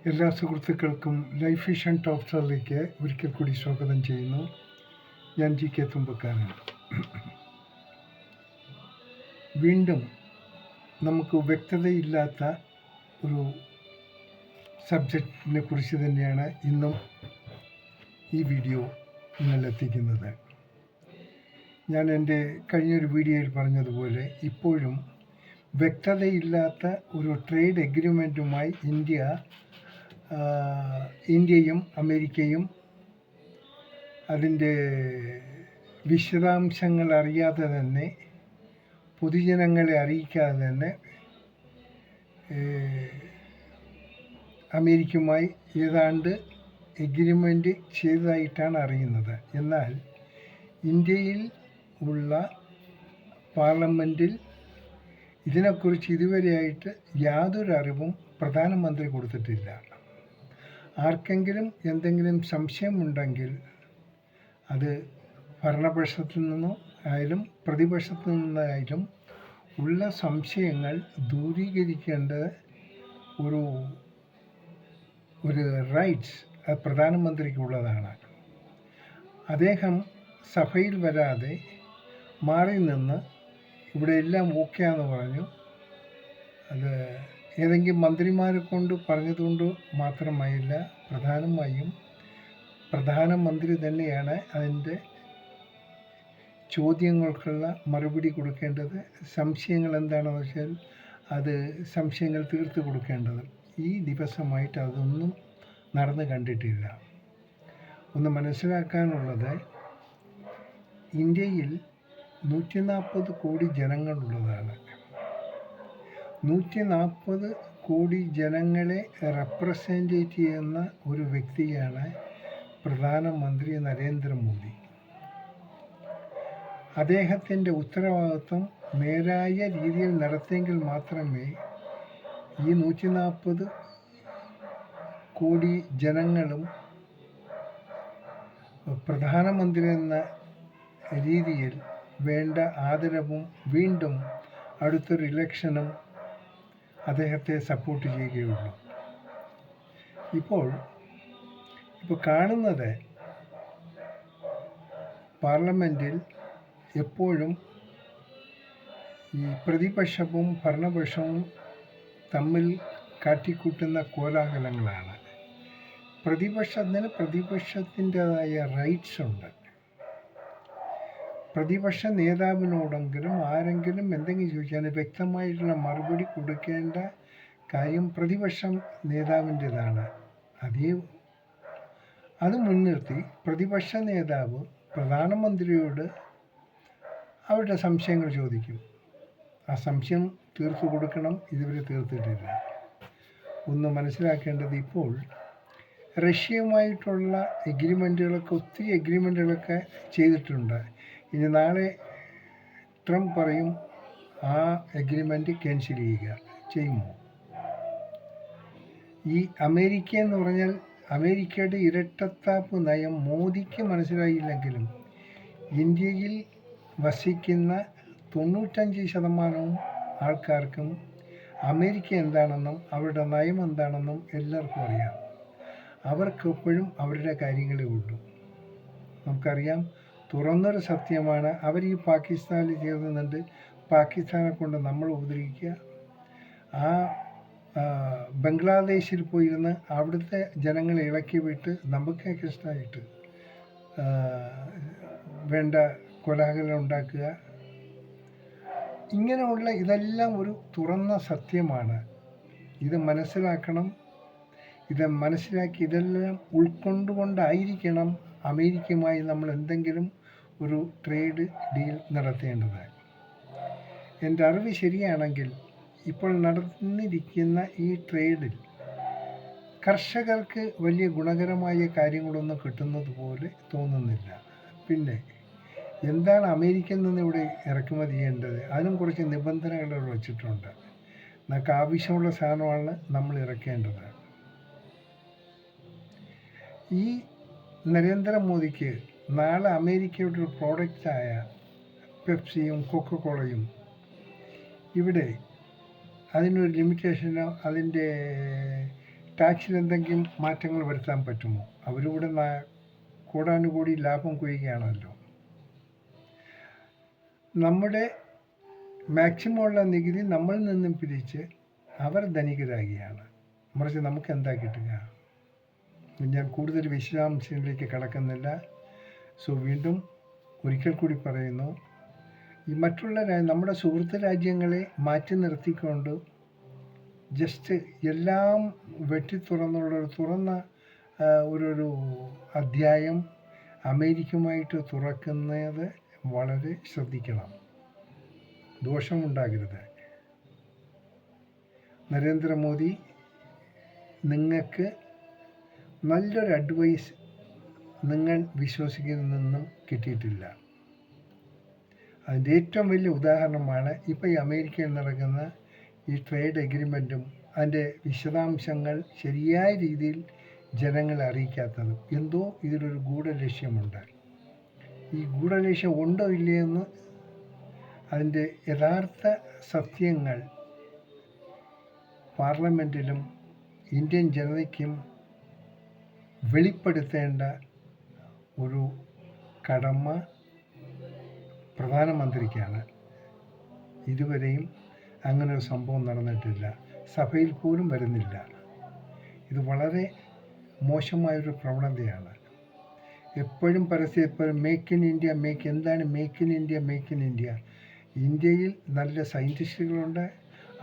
എല്ലാ സുഹൃത്തുക്കൾക്കും life vision ടോക്സിലേക്ക് ഒരിക്കൽ കൂടി സ്വാഗതം ചെയ്യുന്നു. ഞാൻ GK തുമ്പക്കാരൻ. വീണ്ടും നമുക്ക് വ്യക്തതയില്ലാത്ത ഒരു സബ്ജക്റ്റിനെ കുറിച്ച് തന്നെയാണ് ഇന്നും ഈ വീഡിയോ നിങ്ങളിലെത്തിക്കുന്നത്. ഞാൻ എൻ്റെ കഴിഞ്ഞൊരു വീഡിയോയിൽ പറഞ്ഞതുപോലെ ഇപ്പോഴും വ്യക്തതയില്ലാത്ത ഒരു ട്രേഡ് എഗ്രിമെൻറ്റുമായി ഇന്ത്യയും അമേരിക്കയും അതിൻ്റെ വിശദാംശങ്ങൾ അറിയാതെ തന്നെ, പൊതുജനങ്ങളെ അറിയിക്കാതെ തന്നെ അമേരിക്കയുമായി ഏതാണ്ട് എഗ്രിമെൻ്റ് ചെയ്തതായിട്ടാണ് അറിയുന്നത്. എന്നാൽ ഇന്ത്യയിൽ ഉള്ള പാർലമെൻറ്റിൽ ഇതിനെക്കുറിച്ച് ഇതുവരെയായിട്ട് യാതൊരു അറിവും പ്രധാനമന്ത്രി കൊടുത്തിട്ടില്ല. ആർക്കെങ്കിലും എന്തെങ്കിലും സംശയമുണ്ടെങ്കിൽ അത് ഭരണപക്ഷത്തു നിന്നോ ആയാലും പ്രതിപക്ഷത്തു നിന്നായാലും ഉള്ള സംശയങ്ങൾ ദൂരീകരിക്കേണ്ട ഒരു റൈറ്റ്സ് പ്രധാനമന്ത്രിക്കുള്ളതാണ്. അദ്ദേഹം സഭയിൽ വരാതെ മാറി നിന്ന് ഇവിടെ എല്ലാം ഓക്കെയാന്ന് പറഞ്ഞു. അത് ഏതെങ്കിലും മന്ത്രിമാരെ കൊണ്ട് പറഞ്ഞതുകൊണ്ട് മാത്രമായില്ല, പ്രധാനമായും പ്രധാനമന്ത്രി തന്നെയാണ് അതിൻ്റെ ചോദ്യങ്ങൾക്കുള്ള മറുപടി കൊടുക്കേണ്ടത്. സംശയങ്ങൾ എന്താണെന്ന് വെച്ചാൽ അത് സംശയങ്ങൾ തീർത്ത് കൊടുക്കേണ്ടത്. ഈ ദിവസമായിട്ട് അതൊന്നും നടന്നു കണ്ടിട്ടില്ല. ഒന്ന് മനസ്സിലാക്കാനുള്ളത്, ഇന്ത്യയിൽ 140 കോടി ജനങ്ങളുള്ളതാണ്. 140 കോടി ജനങ്ങളെ റെപ്രസെൻ്റ് ചെയ്യുന്ന ഒരു വ്യക്തിയാണ് പ്രധാനമന്ത്രി നരേന്ദ്രമോദി. അദ്ദേഹത്തിൻ്റെ ഉത്തരവാദിത്വം നേരായ രീതിയിൽ നടത്തിയെങ്കിൽ മാത്രമേ ഈ 140 കോടി ജനങ്ങളും പ്രധാനമന്ത്രി എന്ന രീതിയിൽ വേണ്ട ആദരവും വീണ്ടും അടുത്തൊരു ഇലക്ഷനും അദ്ദേഹത്തെ സപ്പോർട്ട് ചെയ്യുകയുള്ളൂ. ഇപ്പോൾ കാണുന്നത് പാർലമെൻറ്റിൽ എപ്പോഴും ഈ പ്രതിപക്ഷവും ഭരണപക്ഷവും തമ്മിൽ കാട്ടിക്കൂട്ടുന്ന കോലാഹലങ്ങളാണ്. പ്രതിപക്ഷത്തിൻ്റെതായ റൈറ്റ്സ് ഉണ്ട്. പ്രതിപക്ഷ നേതാവിനോടെങ്കിലും ആരെങ്കിലും എന്തെങ്കിലും ചോദിച്ചാൽ വ്യക്തമായിട്ടുള്ള മറുപടി കൊടുക്കേണ്ട കാര്യം പ്രതിപക്ഷ നേതാവിൻ്റെതാണ്. അത് മുൻനിർത്തി പ്രതിപക്ഷ നേതാവ് പ്രധാനമന്ത്രിയോട് അവരുടെ സംശയങ്ങൾ ചോദിക്കും. ആ സംശയം തീർത്തു കൊടുക്കണം. ഇതുവരെ തീർത്തിട്ടില്ല. ഒന്ന് മനസ്സിലാക്കേണ്ടത്, ഇപ്പോൾ റഷ്യയുമായിട്ടുള്ള ഒത്തിരി എഗ്രിമെൻറ്റുകളൊക്കെ ചെയ്തിട്ടുണ്ട്. ഇനി നാളെ ട്രംപ് പറയും ആ എഗ്രിമെൻ്റ് ക്യാൻസൽ ചെയ്യുമോ? ഈ അമേരിക്ക എന്ന് പറഞ്ഞാൽ അമേരിക്കയുടെ ഇരട്ടത്താപ്പ് നയം മോദിക്ക് മനസ്സിലായില്ലെങ്കിലും ഇന്ത്യയിൽ വസിക്കുന്ന 95% ആൾക്കാർക്കും അമേരിക്ക എന്താണെന്നും അവരുടെ നയം എന്താണെന്നും എല്ലാവർക്കും അറിയാം. അവർക്കെപ്പോഴും അവരുടെ കാര്യങ്ങളേ ഉള്ളൂ. നമുക്കറിയാം, തുറന്നൊരു സത്യമാണ്. അവർ ഈ പാകിസ്ഥാനിൽ ചേർന്നുണ്ട് പാകിസ്ഥാനെ കൊണ്ട് നമ്മൾ ഉപദ്രവിക്കുക. ബംഗ്ലാദേശിൽ പോയിരുന്ന് അവിടുത്തെ ജനങ്ങളെ ഇളക്കി വിട്ട് നമുക്കൊക്കെ ഇഷ്ടമായിട്ട് വേണ്ട കോലാഹലം ഉണ്ടാക്കുക. ഇങ്ങനെയുള്ള ഇതെല്ലാം ഒരു തുറന്ന സത്യമാണ്. ഇത് മനസ്സിലാക്കണം. ഇത് മനസ്സിലാക്കി ഇതെല്ലാം ഉൾക്കൊണ്ടുകൊണ്ടായിരിക്കണം അമേരിക്കയുമായി നമ്മൾ എന്തെങ്കിലും ഒരു ട്രേഡ് ഡീൽ നടത്തേണ്ടത്. എൻ്റെ അറിവ് ശരിയാണെങ്കിൽ ഇപ്പോൾ നടന്നിരിക്കുന്ന ഈ ട്രേഡിൽ കർഷകർക്ക് വലിയ ഗുണകരമായ കാര്യങ്ങളൊന്നും കിട്ടുന്നത് പോലെ തോന്നുന്നില്ല. പിന്നെ എന്താണ് അമേരിക്കയിൽ നിന്ന് ഇവിടെ ഇറക്കുമതി ചെയ്യേണ്ടത്? അതിനും കുറച്ച് നിബന്ധനകൾ വച്ചിട്ടുണ്ട്. നമുക്ക് ആവശ്യമുള്ള സാധനമാണ് നമ്മൾ ഇറക്കേണ്ടത്. ഈ നരേന്ദ്രമോദിക്ക് നാളെ അമേരിക്കയുടെ ഒരു പ്രോഡക്റ്റായ പെപ്സിയും കൊക്കക്കോളയും ഇവിടെ അതിനൊരു ലിമിറ്റേഷനോ അതിൻ്റെ ടാക്സിൽ എന്തെങ്കിലും മാറ്റങ്ങൾ വരുത്താൻ പറ്റുമോ? അവരിവിടെ കോടാനുകോടി ലാഭം കൊയ്യുകയാണല്ലോ. നമ്മുടെ മാക്സിമം ഉള്ള നികുതി നമ്മളിൽ നിന്നും പിരിച്ച് അവർ ധനികരാകുകയാണ്. മറിച്ച് നമുക്ക് എന്താ കിട്ടുക? ഞാൻ കൂടുതൽ വിശദാംശങ്ങളിലേക്ക് കടക്കുന്നില്ല. വീണ്ടും ഒരിക്കൽ കൂടി പറയുന്നു, ഈ മറ്റുള്ള നമ്മുടെ സുഹൃത്ത് രാജ്യങ്ങളെ മാറ്റി നിർത്തിക്കൊണ്ട് ജസ്റ്റ് എല്ലാം തുറന്ന ഒരു അധ്യായം അമേരിക്കയുമായിട്ട് തുറക്കുന്നത് വളരെ ശ്രദ്ധിക്കണം. ദോഷമുണ്ടാകരുത്. നരേന്ദ്രമോദി, നിങ്ങൾക്ക് നല്ലൊരു അഡ്വൈസ് നിങ്ങൾ വിശ്വസിക്കുന്നതിൽ കിട്ടിയിട്ടില്ല. അതിൻ്റെ ഏറ്റവും വലിയ ഉദാഹരണമാണ് ഇപ്പോൾ ഈ അമേരിക്കയിൽ നടക്കുന്ന ഈ ട്രേഡ് എഗ്രിമെൻറ്റും അതിൻ്റെ വിശദാംശങ്ങൾ ശരിയായ രീതിയിൽ ജനങ്ങളെ അറിയിക്കാത്തതും. എന്തോ ഇതിലൊരു ഗൂഢലക്ഷ്യമുണ്ട്. ഈ ഗൂഢലക്ഷ്യം ഉണ്ടോ ഇല്ലയെന്ന് അതിൻ്റെ യഥാർത്ഥ സത്യങ്ങൾ പാർലമെൻറ്റിലും ഇന്ത്യൻ ജനതയ്ക്കും വെളിപ്പെടുത്തേണ്ട ഒരു കടമ പ്രധാനമന്ത്രിക്കാണ്. ഇതുവരെയും അങ്ങനെ ഒരു സംഭവം നടന്നിട്ടില്ല. സഭയിൽ പോലും വരുന്നില്ല. ഇത് വളരെ മോശമായൊരു പ്രവണതയാണ്. എപ്പോഴും എപ്പോഴും മേക്ക് ഇൻ ഇന്ത്യ, എന്താണ് make in India? Make in India. ഇന്ത്യയിൽ നല്ല സയൻറ്റിസ്റ്റുകളുണ്ട്.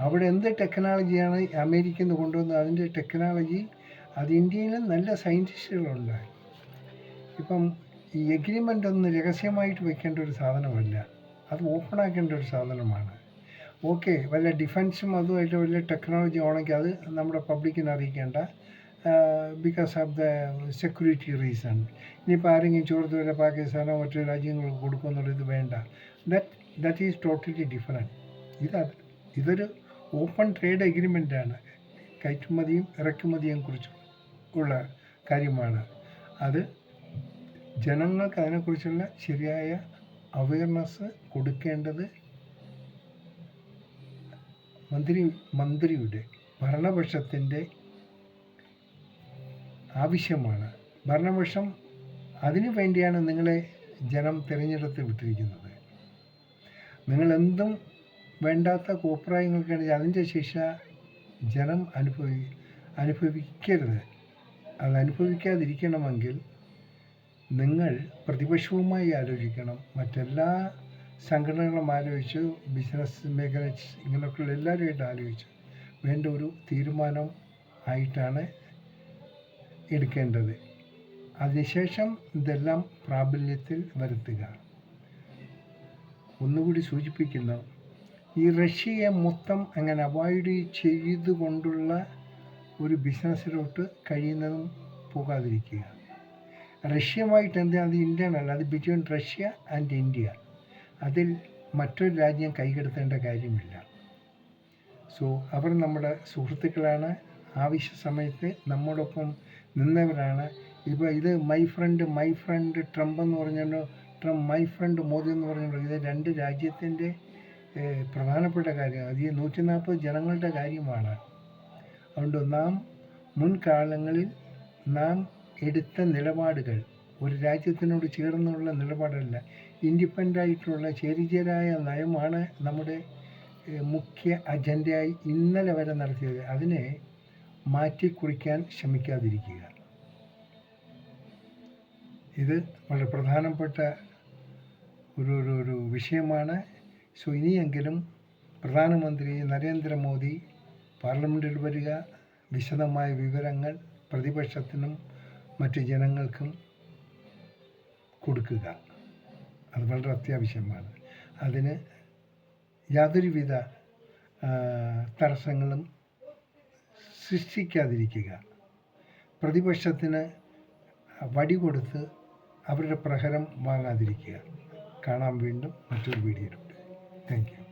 അവിടെ എന്ത് ടെക്നോളജിയാണ് അമേരിക്കയിൽ നിന്ന് കൊണ്ടുവന്നത്, അതിൻ്റെ ടെക്നോളജി അത് ഇന്ത്യയിലും നല്ല സയൻറ്റിസ്റ്റുകളുണ്ട്. ഇപ്പം ഈ എഗ്രിമെൻ്റ് ഒന്ന് രഹസ്യമായിട്ട് വെക്കേണ്ട ഒരു സാധനമല്ല, അത് ഓപ്പണാക്കേണ്ട ഒരു സാധനമാണ്. ഓക്കെ, വല്ല ഡിഫൻസും അതുമായിട്ട് വല്ല ടെക്നോളജി ആണെങ്കിൽ അത് നമ്മുടെ പബ്ലിക്കിനെ അറിയിക്കേണ്ട, because of the security reason. ഇനിയിപ്പോൾ ആരെങ്കിലും ചോർത്ത് വല്ല പാകിസ്ഥാനോ മറ്റു രാജ്യങ്ങൾക്ക് കൊടുക്കുമെന്നുള്ളത് വേണ്ട. That is totally different. ഇതൊരു ഓപ്പൺ ട്രേഡ് എഗ്രിമെൻ്റാണ്. കയറ്റുമതിയും ഇറക്കുമതിയും കുറിച്ച് ഉള്ള കാര്യമാണ്. അത് ജനങ്ങൾക്ക് അതിനെക്കുറിച്ചുള്ള ശരിയായ അവയർനെസ് കൊടുക്കേണ്ടത് മന്ത്രിയുടെ ഭരണപക്ഷത്തിൻ്റെ ആവശ്യമാണ്. ഭരണപക്ഷം അതിനു വേണ്ടിയാണ് നിങ്ങളെ ജനം തിരഞ്ഞെടുത്ത് വിട്ടിരിക്കുന്നത്. നിങ്ങളെന്തും വേണ്ടാത്ത കോപ്രായങ്ങൾക്കാണെങ്കിൽ അതിൻ്റെ ശിക്ഷ ജനം അനുഭവിക്കരുത്. അത് അനുഭവിക്കാതിരിക്കണമെങ്കിൽ നിങ്ങൾ പ്രതിപക്ഷവുമായി ആലോചിക്കണം, മറ്റെല്ലാ സംഘടനകളും ആലോചിച്ച്, ബിസിനസ് മേഖല ഇങ്ങനെയൊക്കെയുള്ള എല്ലാവരുമായിട്ട് ആലോചിച്ച് വേണ്ട ഒരു തീരുമാനം ആയിട്ടാണ് എടുക്കേണ്ടത്. അതിനുശേഷം ഇതെല്ലാം പ്രാബല്യത്തിൽ വരുത്തുക. ഒന്നുകൂടി സൂചിപ്പിക്കുന്നു, ഈ റഷ്യയെ മൊത്തം അങ്ങനെ അവോയ്ഡ് ചെയ്തുകൊണ്ടുള്ള ഒരു ബിസിനസ്സിലോട്ട് കഴിയുന്നതും പോകാതിരിക്കുക. റഷ്യയുമായിട്ട് അത് ഇന്റേണൽ, അത് ബിറ്റ്വീൻ റഷ്യ ആൻഡ് ഇന്ത്യ. അതിൽ മറ്റൊരു രാജ്യം കൈകടത്തേണ്ട കാര്യമില്ല. അവർ നമ്മുടെ സുഹൃത്തുക്കളാണ്. ആവശ്യ സമയത്ത് നമ്മോടൊപ്പം നിന്നവരാണ്. ഇപ്പോൾ ഇത് മൈ ഫ്രണ്ട് ട്രംപ് എന്ന് പറഞ്ഞല്ലോ, മൈ ഫ്രണ്ട് മോദി എന്ന് പറഞ്ഞല്ലോ, ഇത് രണ്ട് രാജ്യത്തിൻ്റെ പ്രധാനപ്പെട്ട കാര്യം. അത് ഈ 140 ജനങ്ങളുടെ കാര്യമാണ്. അതുകൊണ്ട് മുൻകാലങ്ങളിൽ നാം എടുത്ത നിലപാടുകൾ ഒരു രാജ്യത്തിനോട് ചേർന്നുള്ള നിലപാടല്ല, ഇൻഡിപെൻഡൻ്റ് ആയിട്ടുള്ള ചേരിചേരായ നയമാണ് നമ്മുടെ മുഖ്യ അജണ്ടയായി ഇന്നലെ വരെ നടത്തിയത്. അതിനെ മാറ്റിക്കുറിക്കാൻ ശ്രമിക്കാതിരിക്കുക. ഇത് വളരെ പ്രധാനപ്പെട്ട ഒരു വിഷയമാണ്. ഇനിയെങ്കിലും പ്രധാനമന്ത്രി നരേന്ദ്രമോദി പാർലമെൻറ്റിൽ വരിക, വിശദമായ വിവരങ്ങൾ പ്രതിപക്ഷത്തിനും മറ്റ് ജനങ്ങൾക്കും കൊടുക്കുക. അത് വളരെ അത്യാവശ്യമാണ്. അതിന് യാതൊരുവിധ തടസ്സങ്ങളും സൃഷ്ടിക്കാതിരിക്കുക. പ്രതിപക്ഷത്തിന് വടി കൊടുത്ത് അവരുടെ പ്രഹരം വാങ്ങാതിരിക്കുക. കാണാം വീണ്ടും മറ്റൊരു വീഡിയോയിലൂടെ. Thank you.